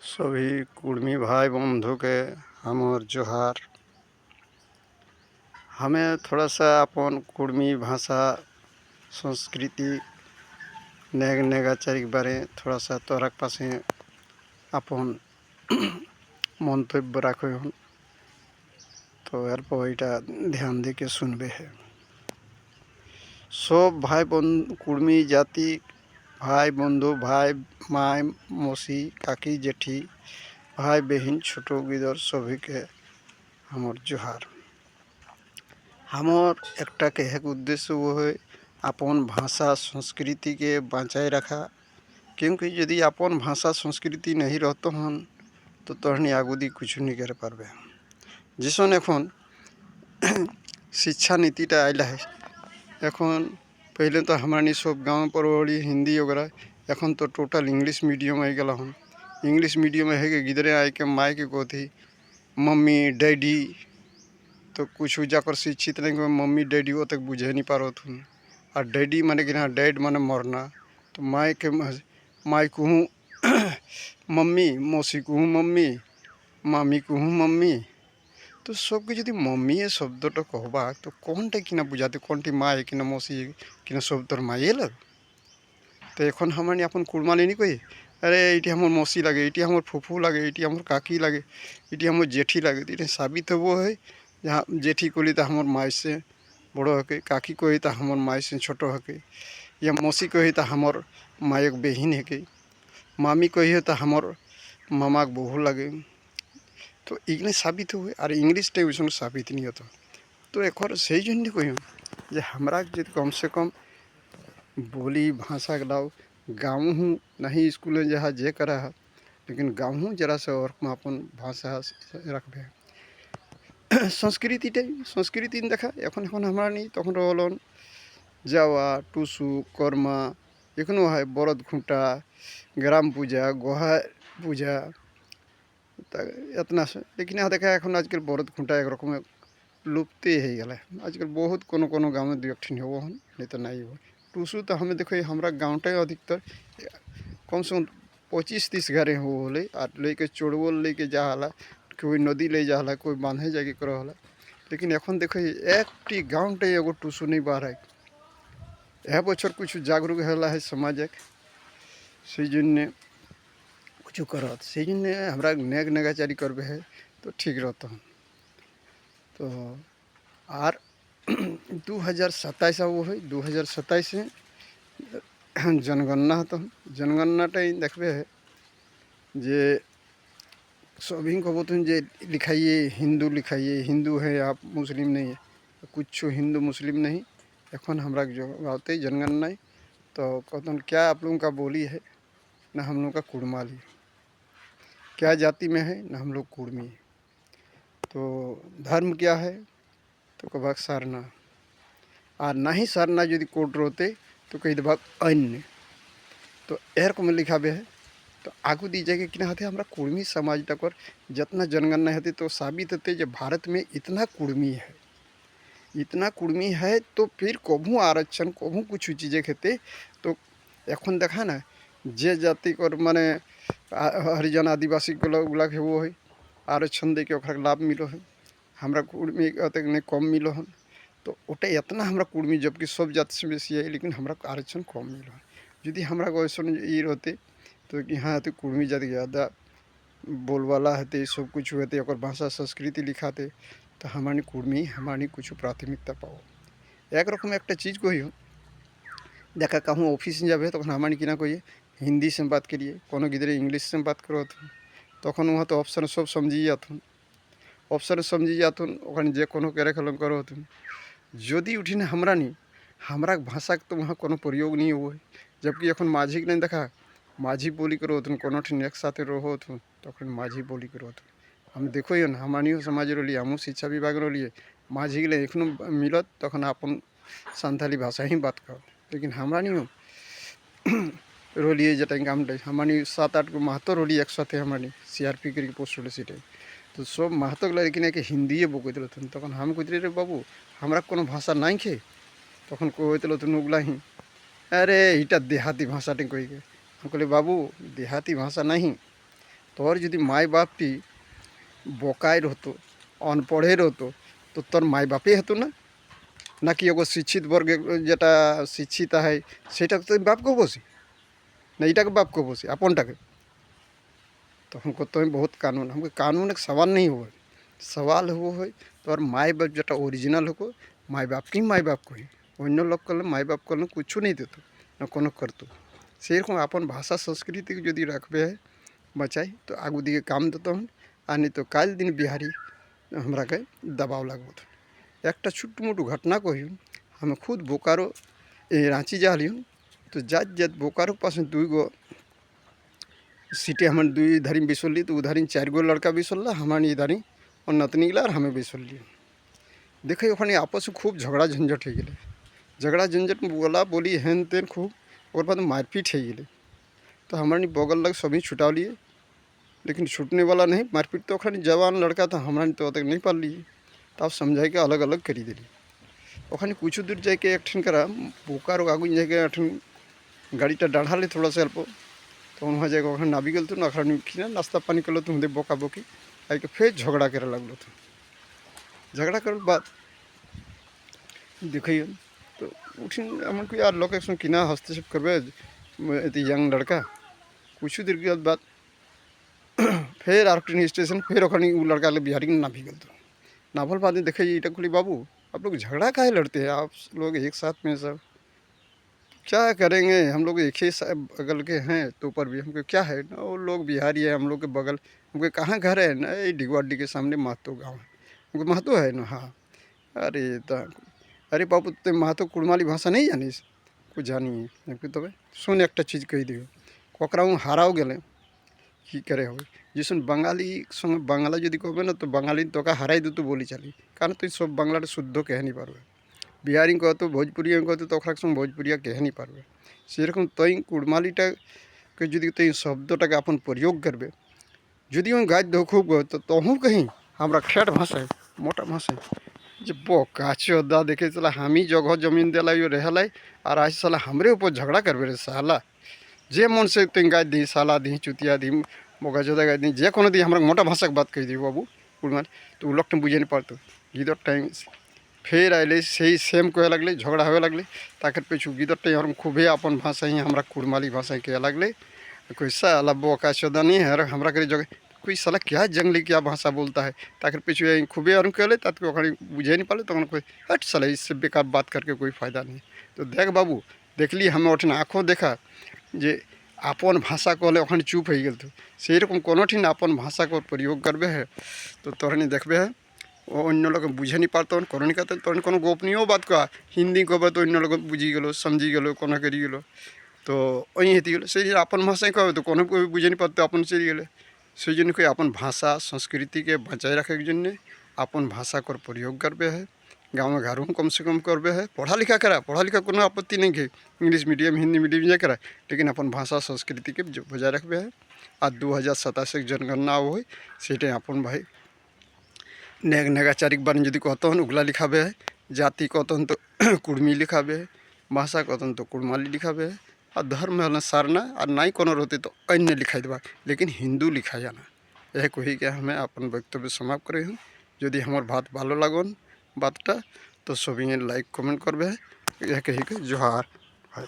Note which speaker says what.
Speaker 1: सभी कुर्मी भाई बंधु के हमर जोहार। हमें थोड़ा सा अपन कुर्मी भाषा संस्कृति नेगाचारी बारे थोड़ा सा तोहरा पासे अपन मंतव्य रखे हन, तो यार पॉइंटा ध्यान दे के सुनबे है। सब भाई बंधु कुर्मी जाति भाई बंधु भाई माय मौसी काकी जेठी भाई बहन छोटो गिदर सभी के हमर जोहार। हमर एकटा कहे के उद्देश्य वो है अपन भाषा संस्कृति के बचाए रखा, क्योंकि यदि अपन भाषा संस्कृति नहीं रहते हन तो तहनी आगुदी कुछ नहीं कर पारबे। जिसन एखन शिक्षा नीतिटा आइला है, एखन पहले तो हमारी सब गाँव पर हिंदी वगैरह, एखन तो टोटल इंग्लिश मीडियम आई गला हन। इंग्लिश मीडियम है कि गिदरे आए के माए के कोथी मम्मी डैडी, तो कुछ जाकर शिक्षित नहीं मम्मी डैडी वो तक बुझे नहीं पा रहे थे। और डैडी माने कि ना डैड माने मरना, तो माए के माई कहूँ मम्मी, मौसी कहूँ मम्मी, मामी कहूँ मम्मी, तो सबके यदि मम्मी ये शब्द तो कहबा तो कौन टे कि ना बुझाते कौन टी माँ है कि ना मौसी है कि ना शब्द तोर माए लग। तो एखन हमारे अपन कुड़माली नहीं कोई अरे ये हमर मौसी लगे, ये हमर फुफू लगे, ये हमर काकी लगे, ये हमर जेठी लगे, तो साबित वो है जहाँ जेठी कोली तो हमर माई से बड़ो हके, काकी को ही तो हमर माई से छोटो हके, या मौसी को ही तो हमर मायक बहन है, मामी को ही तो हमर मामा के बहू लगे। तो इगने साबित हुए और इंग्लिश टे उसमें साबित नहीं होता। तो एक और सही जन कोई जे हमरा जे कम से कम बोली भाषा के लाओ गाँव हूँ नहीं स्कूल जहाँ जे करा है, लेकिन गाँव हूँ जरा से और अपन भाषा रखबे। संस्कृति देखा एखन हमारा नहीं तक रहलन जावा टुसु कर्मा एखनो है बरद खूंटा ग्राम पूजा गोहा पूजा इतना से, लेकिन यहाँ देखा एखन आजकल बरद खूंटा एक रकम लुप्ते है गला। आजकल बहुत कोनो गाँव में दुठिन हो नहीं तो नहीं हो। टुसु तो हमें देखो हमारा गाँवटा अधिकतर कम से कम 25-30 घरे हो और लेके चोड़वल लेके जा हाला, कोई नदी ले जा हाला, कोई बांधे जाके कर हाला। लेकिन एखन देखो एक गाँवटे एगो टुसु नहीं बाहर है। यह बचर कुछ जागरूक है समाज से कुछ करत से हमारा नेगाचारी करबे है तो ठीक रहता हूँ। तो आर 2027 वो है 2027 में जनगणना तो जनगणना देखबे है जे सभी को बोलते हैं जे लिखाइए हिंदू है आप मुस्लिम नहीं है, कुछ हिंदू मुस्लिम नहीं। एखन हमरा जो आते जनगणना तो कहते हैं क्या आप लोगों का बोली है ना हम लोग का कुड़माली, क्या जाति में है ना हम लोग कुड़मी, तो धर्म क्या है तो कभाग सारना, और ना ही सारना यदि कोट रोते तो कई दबाग अन्य, तो एर को में लिखा बे है। तो आगू दी जाएगी कि ना हमारा कुड़मी समाज तक और जितना जनगणना होती तो साबित होते जो भारत में इतना कुड़मी है तो फिर कभू आरक्षण कभू कुछ चीज़ें खेते तो एखन देखा ना जे जाति को माने हरिजन आदिवासी को लोग है वो है आरक्षण दे के लाभ मिलो है, हमारा कुड़मी ने कम मिलो है। तो ओटे इतना हमारा कुड़मी जबकि सब जाति से बेसी है लेकिन हमारा आरक्षण कम मिलो है। यदि हमारा वैसा ये रहते तो कि हाँ तो कुड़मी जाति ज़्यादा बोलवाला है सब कुछ होते और भाषा संस्कृति लिखाते तो हमारी कुड़मी हमारी कुछ प्राथमिकता पाओ। एक रकम एक चीज़ को ही देखा कहूँ ऑफिस जाबे तो हमारी कि ना कोई हिंदी से बात करिए कोनो गिदरे इंग्लिश से बात करो तक वहाँ तो ऑप्शन सब समझी जाथुन जे कोनो करे खलम करो जदि उठिन हमरा नहीं हमारा भाषा तो वहाँ कोनो प्रयोग नहीं हुआ है। जबकि एखन माझी नहीं देखा माझी बोली करो कोनो ठिन एक साथ रहो तक माझी बोली करो हम देखो ना हमारी समाज रही हम शिक्षा विभाग रही माझी गले एखनो मिलत तक अपन सान्थाली भाषा ही बात कर, लेकिन हमारा नहीं रोलिए जटा काम हमारी 7-8 को महतो रोली एक साथ हमारी CRP करके पोस्ट रोली सीटे तो सब महतो लेकिन के हिंदी बोक तक हम कहते रे बाबू हमारा कोनो भाषा नहीं खे तक कहते उगला ही अरे इटा देहाती भाषा टे कही के हम कहले बाबू देहाती भाषा नहीं তোর যদি মাই বাপটি বোকায় হতো, অনপढ़ের হতো, তো তোর মাই বাপই হতো না, নাকি এগো শিক্ষিত বর্গে যেটা শিক্ষিত হয় সেটাকে তো বাপ को বসি ना, इटाके बाप को बसी अपनटाके। तो हमको तो बहुत कानून, हमको कानून एक सवाल नहीं हुआ, सवाल वो है तो और माई बाप जो ओरिजिनल हो माई बाप की माई बाप को ही अन्य लोग कल माई बाप कल कुछ नहीं देते ना कोनो करतो। से रकम अपन भाषा संस्कृति को यदि रखबे है बचाई तो आगू दिए काम देता हूँ, आ नहीं तो काल दिन बिहारी हमरा के दबाव लागो। एक छोटू मोटू घटना कही, हमें खुद बोकारो रांची जा रही हूँ, तो जात जात बोकारो पास दुई गो सीटें हमें दुई धारी बिसोली, तो उधारी 4 गो लड़का बिसोल्ला, हमारे इधारी और नतनी गला और हमें बिसोली। देखे ओखाने आपस में खूब झगड़ा झंझट हो गए, झगड़ा झंझट में बोला बोली हेन तेन खूब, और बाद मारपीट हो गई। तो हमारे बगल लग सभी छुटा लिए, लेकिन छूटने वाला नहीं, मारपीट तो ओखाने जवान लड़का था, हमारे तो तक नहीं पाल लिए। तो आप समझाए के अलग अलग करी दिली। ओखाने कुछ दूर जाके एक ठन करा बोकारो आगू जाके एक गाड़ीटा डाढ़ाले थोड़ा सा अल्प, तो वहाँ जाके ओखाने नाबी गल तो अखड़ा खीना नाश्ता पानी कलो तो हमें बोका बोकी आई के फिर झगड़ा करे लगलो। तो झगड़ा कर बाद देखिए तो उठिन हमको यार लोग किना हस्तक्षेप करबे यंग लड़का। कुछ देर के बाद फिर आर स्टेशन फिर ओखाने लड़का ले बिहारी नाभी गल। तो नाभल बाद में देखे ईटा खुली बाबू आप लोग झगड़ा काहे लड़ते हैं, आप लोग एक साथ में सब क्या करेंगे, हम लोग एक ही बगल के हैं तो ऊपर भी हमको क्या है ना, वो लोग बिहारी है हम लोग के बगल, हमको कहाँ घर है ना, ये डिगवाडी के सामने महतो गाँव है, हमको महतो है ना। हाँ अरे तो अरे बाबू तो महतो कुड़माली भाषा नहीं जानी कुछ जानी है तब सुन एक चीज़ कही दियो ककरा हाराओ गले कि करे हो जिसन बंगाली संग बांगला यदि कहे ना तो बंगाली तो हाराई दो तो बोली चली, कारण तुम सब बांगला शुद्ध कह नहीं पार्बे, बिहारी कह तो भोजपुरी कहते तो संग भोजपुरिया कह नहीं पार्बे। से रकम तई कुड़मालीटा के यदि तई शब्दटाके अपन प्रयोग करबे यदि गाज दो खूब तो तहूँ कहीं हमारा ठेठ भाषा मोटा भाषा जो बोका चौदा देखे चला हम ही जगह जमीन दिला रहला और आज साला हमरे ऊपर झगड़ा करबे रे साला, जे मन से तुम गाज दी साला दी चुतिया दी बोका चौदा गाज दी जे कोनो दी हमारा मोटा भाषा के बात कही दी बाबू कुड़माली, तो उ लोग तो बुझे नहीं पारतो गिदर टाइम फिर आइले से सेम कहे लगले झगड़ा होवे लगले ताकर पीछू गिदर टाइम हम खूबे अपन भाषा ही हमारा कुड़माली भाषा कहे लगले। कोई साला बोका चौदा नहीं है हमारा करे जगह कोई साला क्या जंगली क्या भाषा बोलता है, ताकर पीछू खूबे और कहले तक बुझे नहीं पाले, तो कोई हट साला इससे बेकार बात करके कोई फ़ायदा नहीं। तो देख बाबू देख ली हमें ओठन आँखों देखा जे अपन भाषा कहले ओखाने चुप हो गल। तो से रकम कोनो ठिन अपन भाषा को प्रयोग करबे है तो तोहनी देखबे है अन्य लोग बुझे नहीं पारत कोनो नहीं कहते तोहनी कोनो गोपनीय बात कह हिंदी कहबे तो अन्य लोग बुझी गलो समझी गलो कोनो करी गलो, तो वही हेती गलो से अपन भाषा कहबे तो कोनो कोई बुझे नहीं पाते अपन चली गले। से जन कोई अपन भाषा संस्कृति के बचाए रखे के जन्य अपन भाषा को प्रयोग करबे है, गाँव घरों कम से कम करबे है, पढ़ा लिखा करा पढ़ा लिखा कोनो आपत्ति नहीं है, इंग्लिश मीडियम हिंदी मीडियम जा करा, लेकिन अपन भाषा संस्कृति के बजाय रखबे है। आज 2027 जनगणना हो सीटें अपन भाई नेग नेगाचारिक बार यदि कहतन उगला लिखाबे है, जाति कहतन तो कुड़मी लिखाबे है, भाषा कहतन तो कुड़माली लिखाबे है, और धर्म है सारना और नहीं कोनो रहते तो अन्य लिखाई देवा, लेकिन हिंदू लिखा जाना। यह कही के हमें अपन वक्तव्य समाप्त करे हूँ। यदि हमार बात भालो लागन बातटा तो सभी लाइक कमेंट करबे, यह कही के जोहार भाई।